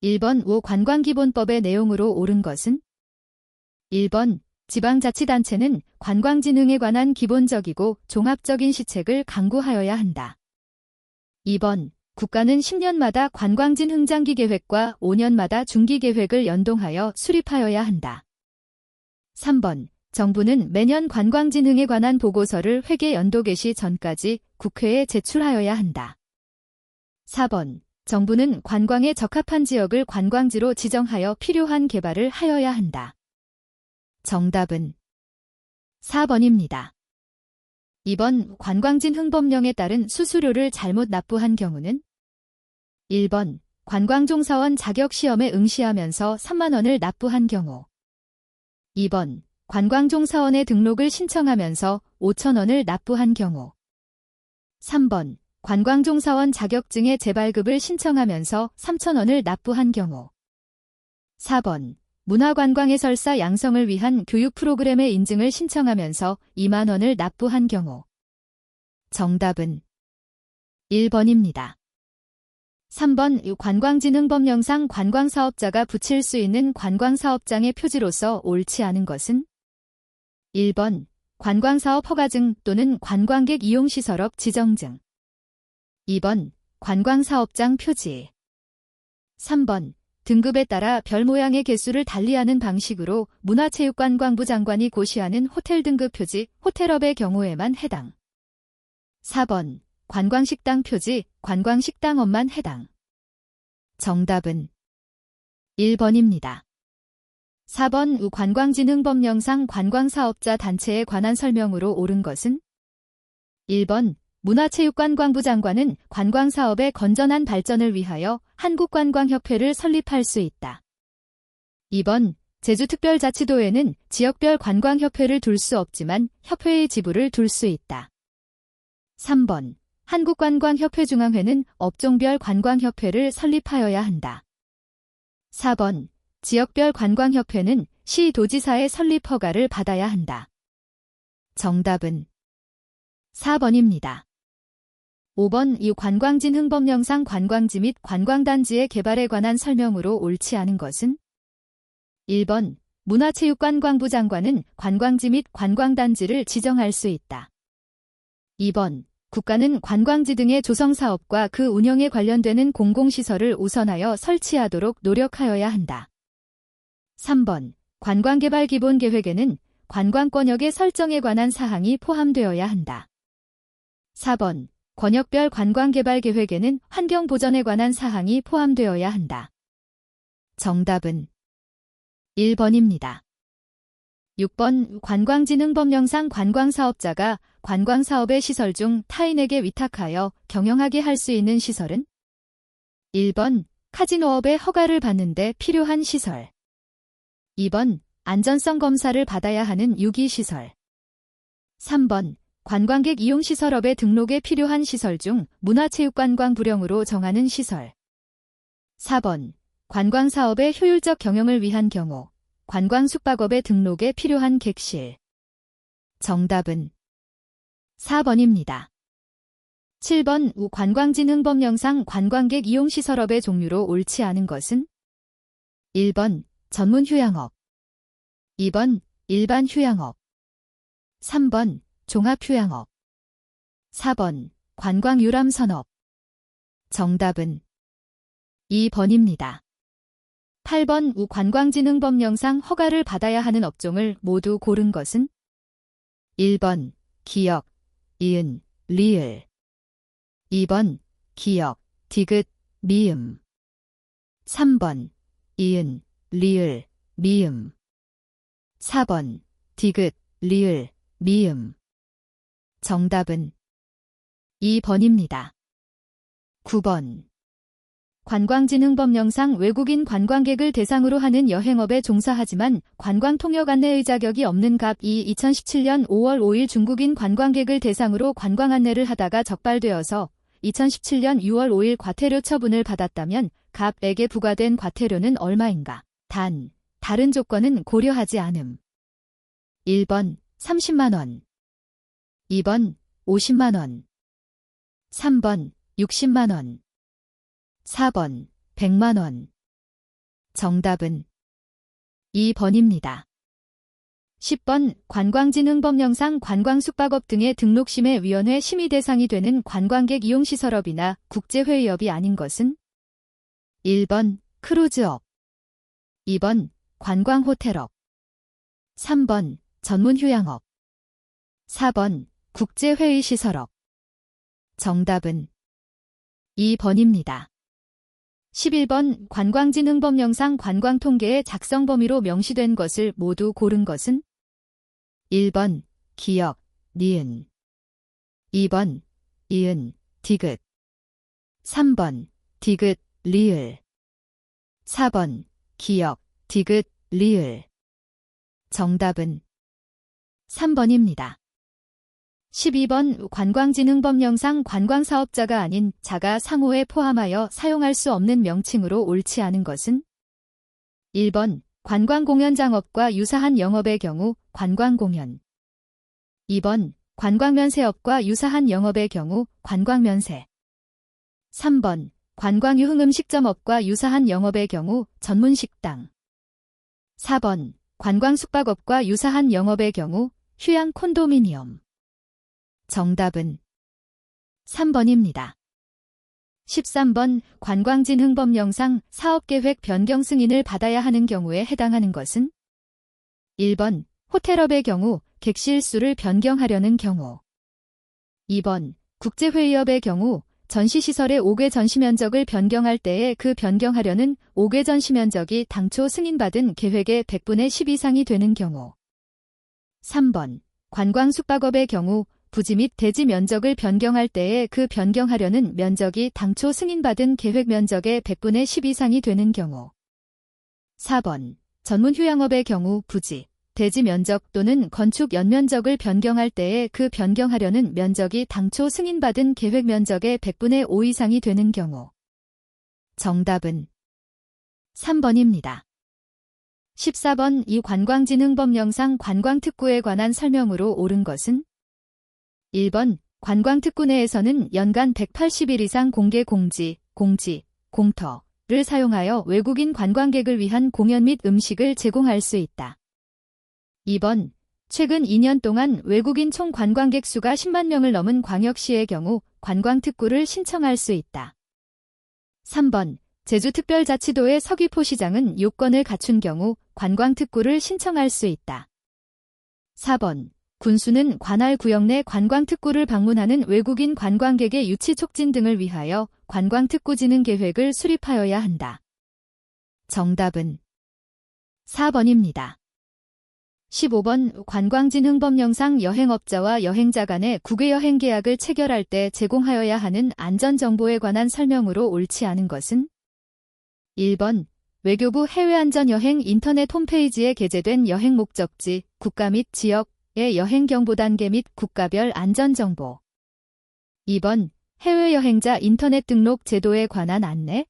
1번 관광기본법의 내용으로 옳은 것은? 1번 지방자치단체는 관광진흥에 관한 기본적이고 종합적인 시책을 강구하여야 한다. 2번 국가는 10년마다 관광진흥장기 계획과 5년마다 중기 계획을 연동하여 수립하여야 한다. 3번 정부는 매년 관광진흥에 관한 보고서를 회계 연도 개시 전까지 국회에 제출하여야 한다. 4번 정부는 관광에 적합한 지역을 관광지로 지정하여 필요한 개발을 하여야 한다. 정답은 4번입니다. 2번 관광진흥법령에 따른 수수료를 잘못 납부한 경우는? 1번 관광종사원 자격시험에 응시하면서 3만 원을 납부한 경우. 2번 관광종사원의 등록을 신청하면서 5천 원을 납부한 경우. 3번 관광종사원 자격증의 재발급을 신청하면서 3천 원을 납부한 경우. 4번 문화관광해설사 양성을 위한 교육 프로그램의 인증을 신청하면서 2만 원을 납부한 경우. 정답은 1번입니다. 3번 관광진흥법령상 관광사업자가 붙일 수 있는 관광사업장의 표지로서 옳지 않은 것은? 1번 관광사업 허가증 또는 관광객 이용시설업 지정증. 2번 관광사업장 표지. 3번 등급에 따라 별 모양의 개수를 달리하는 방식으로 문화체육관광부 장관이 고시하는 호텔 등급 표지, 호텔업의 경우에만 해당. 4번 관광식당 표지, 관광식당업만 해당. 정답은 1번입니다. 4번 관광진흥법령상 관광사업자 단체에 관한 설명으로 옳은 것은? 1번 문화체육관광부 장관은 관광사업의 건전한 발전을 위하여 한국관광협회를 설립할 수 있다. 2번 제주특별자치도에는 지역별 관광협회를 둘 수 없지만 협회의 지부를 둘 수 있다. 3번 한국관광협회중앙회는 업종별 관광협회를 설립하여야 한다. 4번 지역별 관광협회는 시 도지사의 설립 허가를 받아야 한다. 정답은 4번입니다. 5번 이 관광진흥법령상 관광지 및 관광단지의 개발에 관한 설명으로 옳지 않은 것은? 1번 문화체육관광부 장관은 관광지 및 관광단지를 지정할 수 있다. 2번 국가는 관광지 등의 조성사업과 그 운영에 관련되는 공공시설을 우선하여 설치하도록 노력하여야 한다. 3번 관광개발기본계획에는 관광권역의 설정에 관한 사항이 포함되어야 한다. 4번 권역별 관광개발계획에는 환경보전에 관한 사항이 포함되어야 한다. 정답은 1번입니다. 6번 관광진흥법령상 관광사업자가 관광사업의 시설 중 타인에게 위탁하여 경영하게 할 수 있는 시설은? 1번 카지노업의 허가를 받는 데 필요한 시설. 2번 안전성 검사를 받아야 하는 유기시설. 3번 관광객 이용시설업의 등록에 필요한 시설 중 문화체육관광부령으로 정하는 시설. 4번 관광사업의 효율적 경영을 위한 경우 관광숙박업의 등록에 필요한 객실. 정답은 4번입니다. 7번 관광진흥법령상 관광객 이용시설업의 종류로 옳지 않은 것은? 1번 전문휴양업. 2번 일반 휴양업. 3번 종합휴양업. 4번 관광유람선업. 정답은 2번입니다. 8번 관광진흥법령상 허가를 받아야 하는 업종을 모두 고른 것은? 1번 기역, 이은, 리을. 2번 기역, 디귿, 미음. 3번 이은, 리을, 미음. 4번 디귿, 리을, 미음. 정답은 2번입니다. 9번 관광진흥법령상 외국인 관광객을 대상으로 하는 여행업에 종사하지만 관광통역 안내의 자격이 없는 갑이 2017년 5월 5일 중국인 관광객을 대상으로 관광 안내를 하다가 적발되어서 2017년 6월 5일 과태료 처분을 받았다면 갑에게 부과된 과태료는 얼마인가? 단, 다른 조건은 고려하지 않음. 1번 30만 원. 2번 50만 원. 3번 60만 원. 4번 100만 원. 정답은 2번입니다. 10번 관광진흥법령상 관광숙박업 등의 등록심의위원회 심의 대상이 되는 관광객 이용시설업이나 국제회의업이 아닌 것은 1번 크루즈업, 2번 관광호텔업, 3번 전문휴양업, 4번 국제회의시설업. 정답은 2번입니다. 11번 관광진흥법령상 관광통계의 작성 범위로 명시된 것을 모두 고른 것은 1번 기역, 니은, 2번 이은, 디귿, 3번 디귿, 리을, 4번 기역, 디귿, 리을. 정답은 3번입니다. 12번 관광진흥법령상 관광사업자가 아닌 자가 상호에 포함하여 사용할 수 없는 명칭으로 옳지 않은 것은 1번 관광공연장업과 유사한 영업의 경우 관광공연, 2번 관광면세업과 유사한 영업의 경우 관광면세, 3번 관광유흥음식점업과 유사한 영업의 경우 전문식당, 4번 관광숙박업과 유사한 영업의 경우 휴양 콘도미니엄. 정답은 3번입니다. 13번 관광진흥법령상 사업계획 변경 승인을 받아야 하는 경우에 해당하는 것은 1번 호텔업의 경우 객실 수를 변경하려는 경우, 2번 국제회의업의 경우 전시시설의 5개 전시면적을 변경할 때에 그 변경하려는 5개 전시면적이 당초 승인받은 계획의 100분의 10 이상이 되는 경우, 3번 관광숙박업의 경우 부지 및 대지 면적을 변경할 때에 그 변경하려는 면적이 당초 승인받은 계획 면적의 100분의 10 이상이 되는 경우, 4번 전문휴양업의 경우 부지, 대지 면적 또는 건축 연면적을 변경할 때에 그 변경하려는 면적이 당초 승인받은 계획 면적의 100분의 5 이상이 되는 경우. 정답은 3번입니다. 14번 이 관광진흥법령상 관광특구에 관한 설명으로 옳은 것은 1번 관광특구 내에서는 연간 180일 이상 공개 공지, 공터를 사용하여 외국인 관광객을 위한 공연 및 음식을 제공할 수 있다. 2번 최근 2년 동안 외국인 총 관광객 수가 10만 명을 넘은 광역시의 경우 관광특구를 신청할 수 있다. 3번 제주특별자치도의 서귀포시장은 요건을 갖춘 경우 관광특구를 신청할 수 있다. 4번 군수는 관할 구역 내 관광특구를 방문하는 외국인 관광객의 유치 촉진 등을 위하여 관광특구 진흥 계획을 수립하여야 한다. 정답은 4번입니다. 15번 관광진흥법령상 여행업자와 여행자 간의 국외여행 계약을 체결할 때 제공하여야 하는 안전정보에 관한 설명으로 옳지 않은 것은 1번 외교부 해외안전여행 인터넷 홈페이지에 게재된 여행 목적지, 국가 및 지역의 여행경보단계 및 국가별 안전정보, 2번 해외여행자 인터넷 등록 제도에 관한 안내,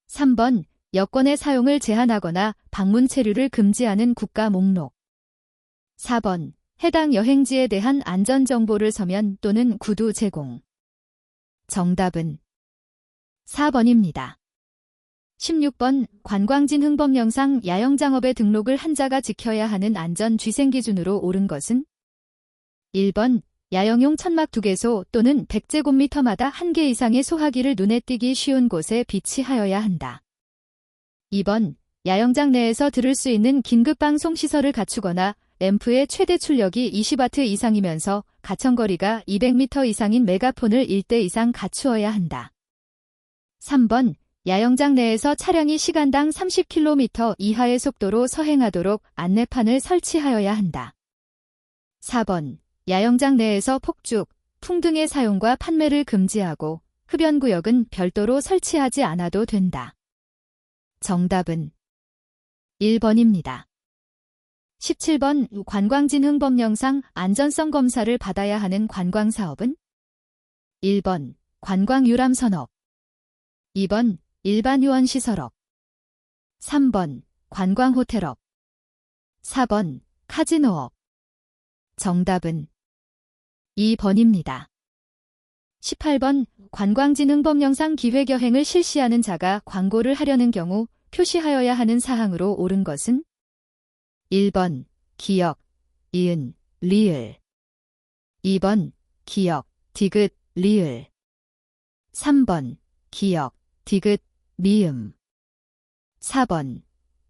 3번 여권의 사용을 제한하거나 방문 체류를 금지하는 국가 목록, 4번 해당 여행지에 대한 안전정보를 서면 또는 구두 제공. 정답은 4번입니다. 16번 관광진흥법령상 야영장업의 등록을 한 자가 지켜야 하는 안전쥐생기준으로 옳은 것은 1번 야영용 천막 2개소 또는 100제곱미터마다 1개 이상의 소화기를 눈에 띄기 쉬운 곳에 비치하여야 한다. 2번 야영장 내에서 들을 수 있는 긴급방송 시설을 갖추거나 앰프의 최대 출력이 20W 이상이면서 가청거리가 200m 이상인 메가폰을 1대 이상 갖추어야 한다. 3번 야영장 내에서 차량이 시간당 30km 이하의 속도로 서행하도록 안내판을 설치하여야 한다. 4번 야영장 내에서 폭죽, 풍 등의 사용과 판매를 금지하고 흡연구역은 별도로 설치하지 않아도 된다. 정답은 1번입니다. 17번 관광진흥법령상 안전성 검사를 받아야 하는 관광사업은 1번 관광유람선업, 2번 일반요원시설업, 3번 관광호텔업, 4번 카지노업. 정답은 2번입니다. 18번 관광진흥법령상 기획여행을 실시하는 자가 광고를 하려는 경우 표시하여야 하는 사항으로 옳은 것은 1번 기역, 이은, 리을 2번 기역, 디귿, 리을 3번 기역, 디귿, 미음 4번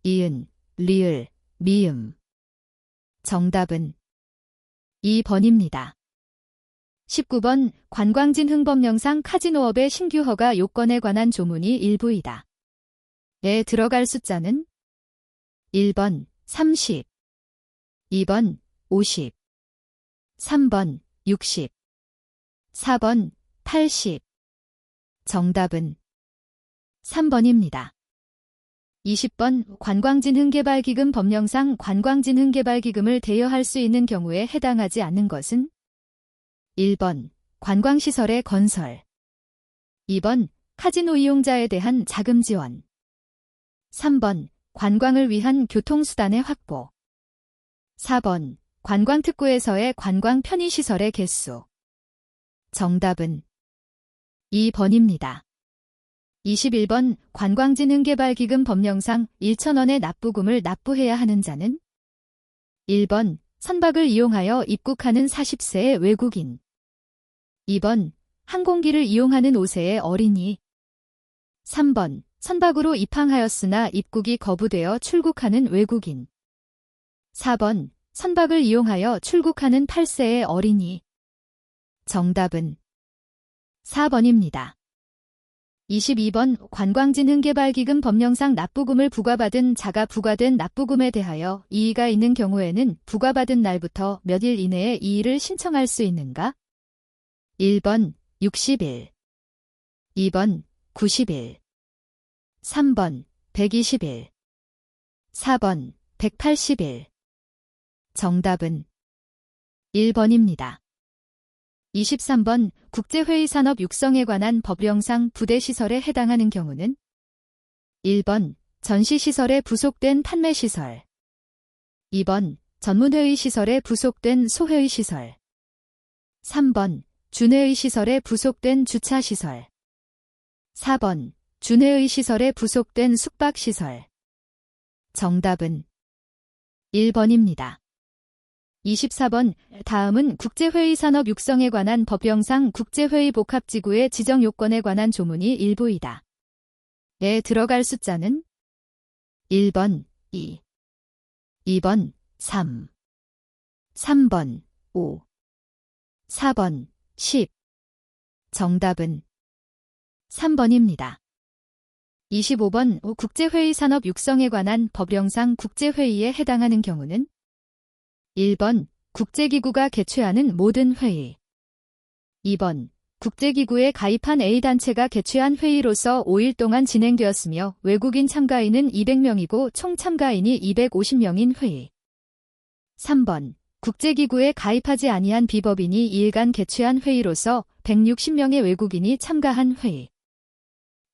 이은, 리을, 미음 정답은 2번입니다. 19번 관광진 흥법령상 카지노업의 신규 허가 요건에 관한 조문이 일부이다. 에 들어갈 숫자는 1번 30, 2번 50, 3번 60, 4번 80. 정답은 3번입니다. 20번 관광진흥개발기금 법령상 관광진흥개발기금을 대여할 수 있는 경우에 해당하지 않는 것은 1번 관광시설의 건설 2번 카지노 이용자에 대한 자금 지원 3번 관광을 위한 교통수단의 확보 4번 관광특구에서의 관광 편의시설의 개수 정답은 2번입니다. 21번 관광진흥개발기금 법령상 1,000원의 납부금을 납부해야 하는 자는 1번 선박을 이용하여 입국하는 40세의 외국인 2번 항공기를 이용하는 5세의 어린이 3번 선박으로 입항하였으나 입국이 거부되어 출국하는 외국인 4번 선박을 이용하여 출국하는 8세의 어린이 정답은 4번입니다. 22번 관광진흥개발기금 법령상 납부금을 부과받은 자가 부과된 납부금에 대하여 이의가 있는 경우에는 부과받은 날부터 몇 일 이내에 이의를 신청할 수 있는가? 1번 60일 2번 90일 3번 120일 4번 180일 정답은 1번입니다. 23번 국제회의산업 육성에 관한 법령상 부대시설에 해당하는 경우는 1번 전시시설에 부속된 판매시설 2번 전문회의시설에 부속된 소회의시설 3번 준회의시설에 부속된 주차시설 4번 준회의시설에 부속된 숙박시설 정답은 1번입니다. 24번 다음은 국제회의산업 육성에 관한 법령상 국제회의 복합지구의 지정 요건에 관한 조문이 일부이다. 에 들어갈 숫자는 1번 2, 2번 3, 3번 5, 4번 10. 정답은 3번입니다. 25번 국제회의산업 육성에 관한 법령상 국제회의에 해당하는 경우는 1번 국제기구가 개최하는 모든 회의 2번 국제기구에 가입한 A단체가 개최한 회의로서 5일 동안 진행되었으며 외국인 참가인은 200명이고 총 참가인이 250명인 회의 3번 국제기구에 가입하지 아니한 비법인이 2일간 개최한 회의로서 160명의 외국인이 참가한 회의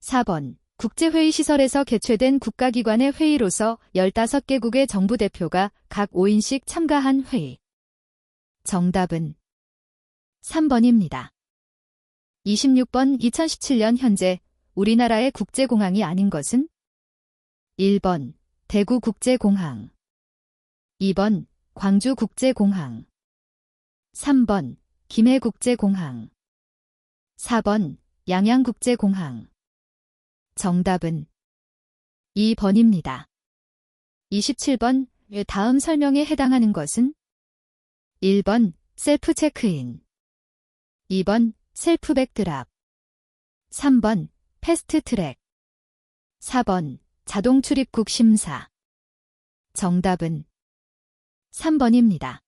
4번 국제회의시설에서 개최된 국가기관의 회의로서 15개국의 정부대표가 각 5인씩 참가한 회의. 정답은 3번입니다. 26번 2017년 현재 우리나라의 국제공항이 아닌 것은 1번 대구국제공항 2번 광주국제공항 3번 김해국제공항 4번 양양국제공항 정답은 2번입니다. 27번 다음 설명에 해당하는 것은 1번 셀프 체크인 2번 셀프 백드랍 3번 패스트 트랙 4번 자동 출입국 심사 정답은 3번입니다.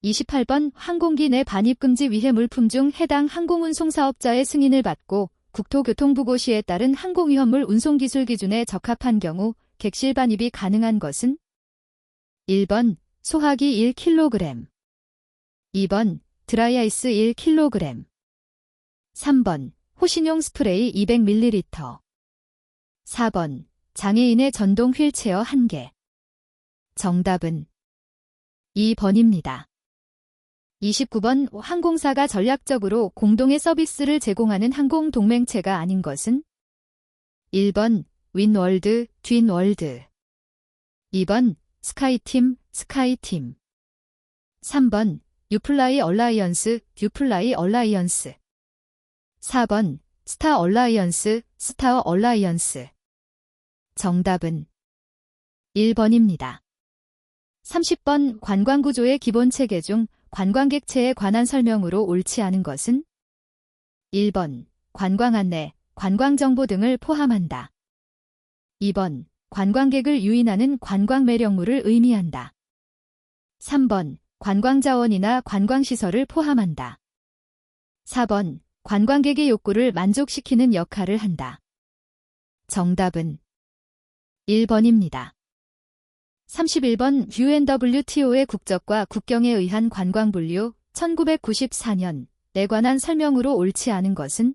28번 항공기 내 반입금지 위해 물품 중 해당 항공운송사업자의 승인을 받고 국토교통부고시에 따른 항공위험물 운송기술 기준에 적합한 경우 객실 반입이 가능한 것은 1번 소화기 1kg 2번 드라이아이스 1kg 3번 호신용 스프레이 200ml 4번 장애인의 전동 휠체어 1개 정답은 2번입니다. 29번 항공사가 전략적으로 공동의 서비스를 제공하는 항공동맹체가 아닌 것은 1번 윈월드, 딘월드. 2번 스카이팀, 스카이팀. 3번 유플라이 얼라이언스, 유플라이 얼라이언스. 4번 스타 얼라이언스, 스타 얼라이언스. 정답은 1번입니다. 30번 관광구조의 기본체계 중 관광객체에 관한 설명으로 옳지 않은 것은? 1번 관광안내, 관광정보 등을 포함한다. 2번 관광객을 유인하는 관광매력물을 의미한다. 3번 관광자원이나 관광시설을 포함한다. 4번 관광객의 욕구를 만족시키는 역할을 한다. 정답은 1번입니다. 31번 UNWTO의 국적과 국경에 의한 관광분류 1994년에 관한 설명으로 옳지 않은 것은?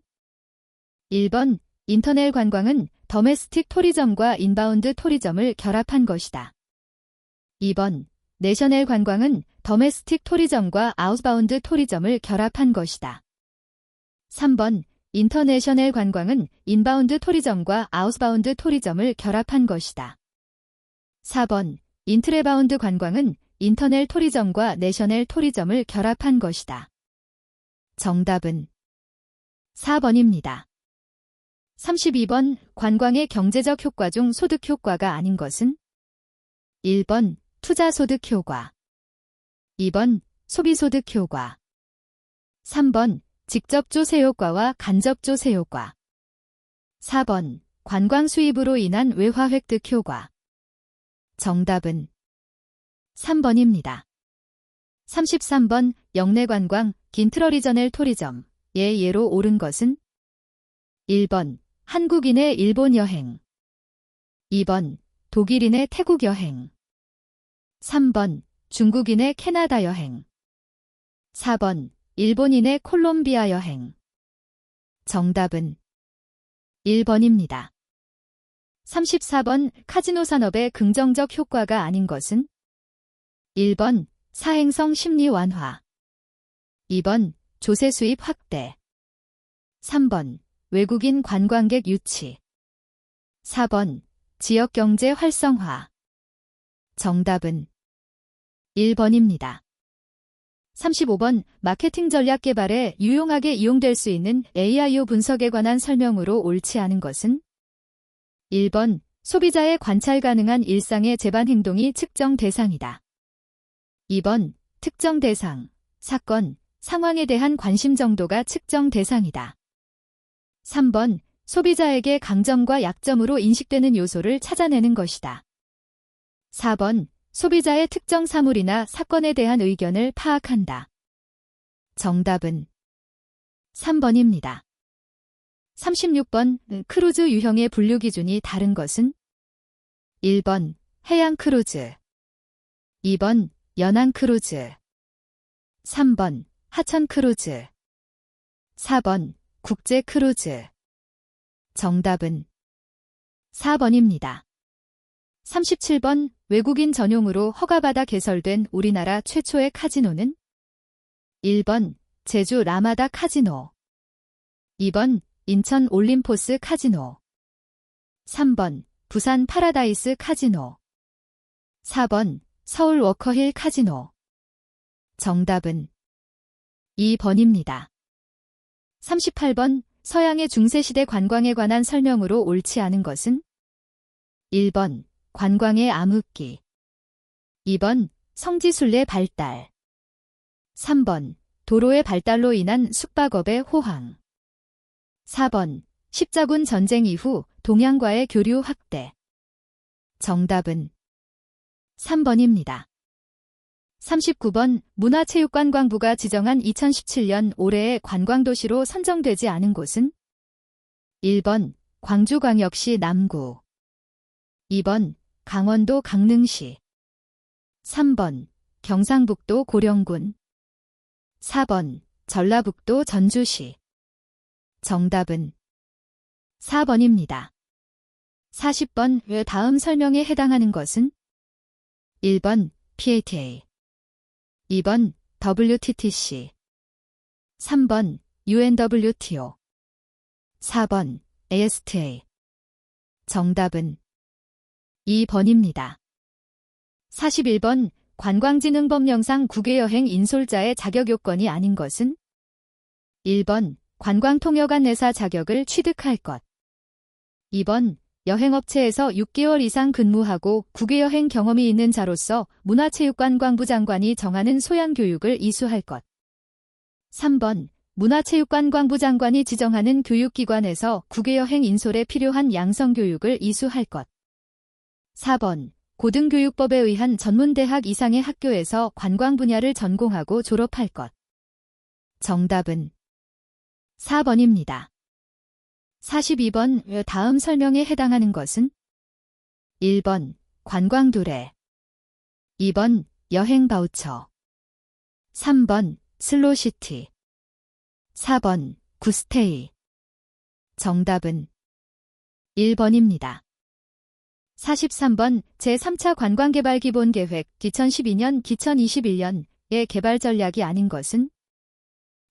1번 인터넬 관광은 더메스틱 토리즘과 인바운드 토리즘을 결합한 것이다. 2번 내셔넬 관광은 더메스틱 토리즘과 아웃바운드 토리즘을 결합한 것이다. 3번 인터내셔널 관광은 인바운드 토리즘과 아웃바운드 토리즘을 결합한 것이다. 4번 인트레바운드 관광은 인터넬 토리즘과 내셔널 토리즘을 결합한 것이다. 정답은 4번입니다. 32번 관광의 경제적 효과 중 소득 효과가 아닌 것은? 1번 투자소득 효과. 2번 소비소득 효과. 3번 직접 조세 효과와 간접 조세 효과. 4번 관광 수입으로 인한 외화 획득 효과. 정답은 3번입니다. 33번 영내관광, 긴트러리저널 토리즘의 예로 옳은 것은? 1번 한국인의 일본 여행. 2번 독일인의 태국 여행. 3번 중국인의 캐나다 여행. 4번 일본인의 콜롬비아 여행. 정답은 1번입니다. 34번 카지노 산업의 긍정적 효과가 아닌 것은? 1번 사행성 심리 완화. 2번 조세 수입 확대. 3번 외국인 관광객 유치. 4번 지역경제 활성화. 정답은 1번입니다. 35번 마케팅 전략 개발에 유용하게 이용될 수 있는 AIO 분석에 관한 설명으로 옳지 않은 것은? 1번 소비자의 관찰 가능한 일상의 재반 행동이 측정 대상이다. 2번 특정 대상, 사건, 상황에 대한 관심 정도가 측정 대상이다. 3번 소비자에게 강점과 약점으로 인식되는 요소를 찾아내는 것이다. 4번 소비자의 특정 사물이나 사건에 대한 의견을 파악한다. 정답은 3번입니다. 36번 크루즈 유형의 분류 기준이 다른 것은? 1번 해양 크루즈. 2번 연안 크루즈. 3번 하천 크루즈. 4번 국제 크루즈. 정답은 4번입니다. 37번 외국인 전용으로 허가받아 개설된 우리나라 최초의 카지노는? 1번 제주 라마다 카지노. 2번 인천 올림포스 카지노. 3번 부산 파라다이스 카지노. 4번 서울 워커힐 카지노. 정답은 2번입니다. 38번 서양의 중세시대 관광에 관한 설명으로 옳지 않은 것은? 1번 관광의 암흑기. 2번 성지순례 발달. 3번 도로의 발달로 인한 숙박업의 호황. 4번 십자군 전쟁 이후 동양과의 교류 확대. 정답은 3번입니다. 39번 문화체육관광부가 지정한 2017년 올해의 관광도시로 선정되지 않은 곳은? 1번 광주광역시 남구. 2번 강원도 강릉시. 3번 경상북도 고령군. 4번 전라북도 전주시. 정답은 4번입니다. 40번 왜 다음 설명에 해당하는 것은? 1번 PATA. 2번 WTTC. 3번 UNWTO. 4번 ASTA. 정답은 2번입니다. 41번 관광진흥법령상 국외여행 인솔자의 자격 요건이 아닌 것은 1번 관광통역안내사 자격을 취득할 것 2번 여행업체에서 6개월 이상 근무하고 국외여행 경험이 있는 자로서 문화체육관광부 장관이 정하는 소양교육을 이수할 것 3번 문화체육관광부 장관이 지정하는 교육기관에서 국외여행 인솔에 필요한 양성교육을 이수할 것 4번 고등교육법에 의한 전문대학 이상의 학교에서 관광 분야를 전공하고 졸업할 것. 정답은 4번입니다. 42번 다음 설명에 해당하는 것은 1번 관광두레 2번 여행 바우처 3번 슬로시티 4번 구스테이 정답은 1번입니다. 43번 제3차 관광개발기본계획 2012년-2021년의 개발 전략이 아닌 것은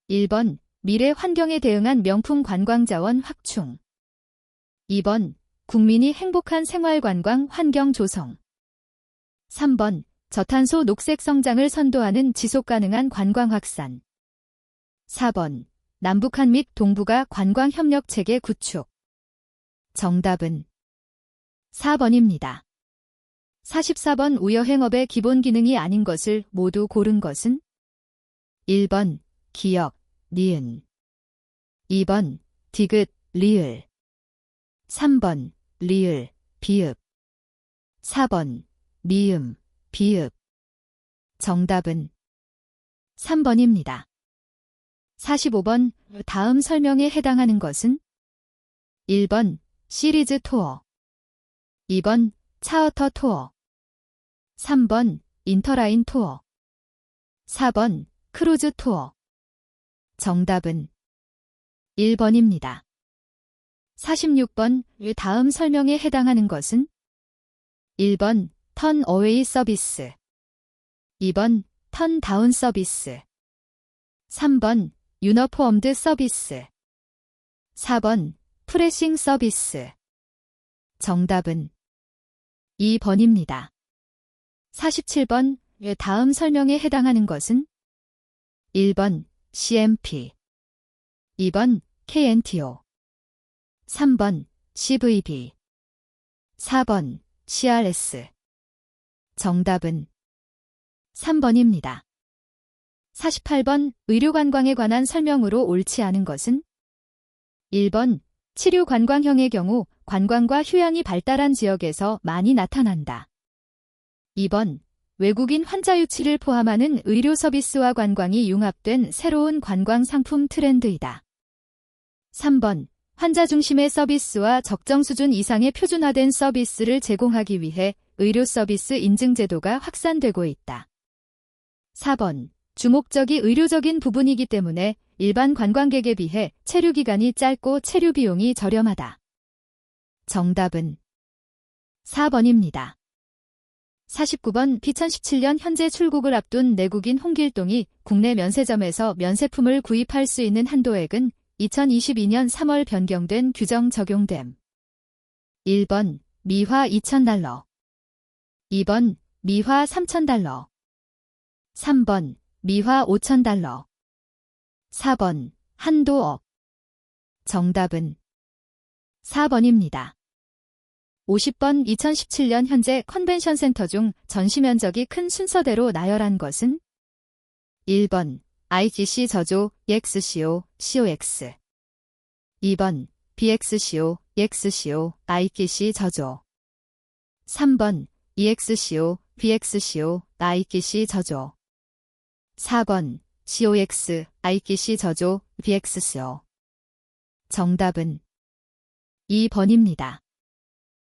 1번 미래 환경에 대응한 명품 관광자원 확충 2번 국민이 행복한 생활관광 환경 조성 3번 저탄소 녹색 성장을 선도하는 지속가능한 관광 확산 4번 남북한 및 동북아 관광협력체계 구축 정답은 4번입니다. 44번 우여행업의 기본 기능이 아닌 것을 모두 고른 것은 1번 기역, 니은 2번 디귿, 리을 3번 리을, 비읍 4번 미음, 비읍 정답은 3번입니다. 45번 다음 설명에 해당하는 것은 1번 시리즈 투어 2번 차어터 투어 3번 인터라인 투어 4번 크루즈 투어 정답은 1번입니다. 46번 다음 설명에 해당하는 것은 1번 턴 어웨이 서비스 2번 턴 다운 서비스 3번 유너폼드 서비스 4번 프레싱 서비스 정답은 2번입니다. 47번 다음 설명에 해당하는 것은 1번 CMP 2번 KNTO 3번 CVB 4번 CRS 정답은 3번입니다. 48번 의료관광에 관한 설명으로 옳지 않은 것은 1번 치료관광형의 경우 관광과 휴양이 발달한 지역에서 많이 나타난다. 2번 외국인 환자 유치를 포함하는 의료 서비스와 관광이 융합된 새로운 관광 상품 트렌드이다. 3번 환자 중심의 서비스와 적정 수준 이상의 표준화된 서비스를 제공하기 위해 의료 서비스 인증 제도가 확산되고 있다. 4번 주목적이 의료적인 부분이기 때문에 일반 관광객에 비해 체류 기간이 짧고 체류 비용이 저렴하다. 정답은 4번입니다. 49번 2017년 현재 출국을 앞둔 내국인 홍길동이 국내 면세점에서 면세품을 구입할 수 있는 한도액은 2022년 3월 변경된 규정 적용됨. 1번 미화 2,000달러 2번 미화 3,000달러 3번 미화 5,000달러 4번 한도업 정답은 4번입니다. 50번 2017년 현재 컨벤션 센터 중 전시 면적이 큰 순서대로 나열한 것은 1번 IGC 저조 EXCO COX 2번 BXCO EXCO IGC 저조 3번 EXCO BXCO IGC 저조 4번 COX IGC 저조 BXCO 정답은 2번입니다.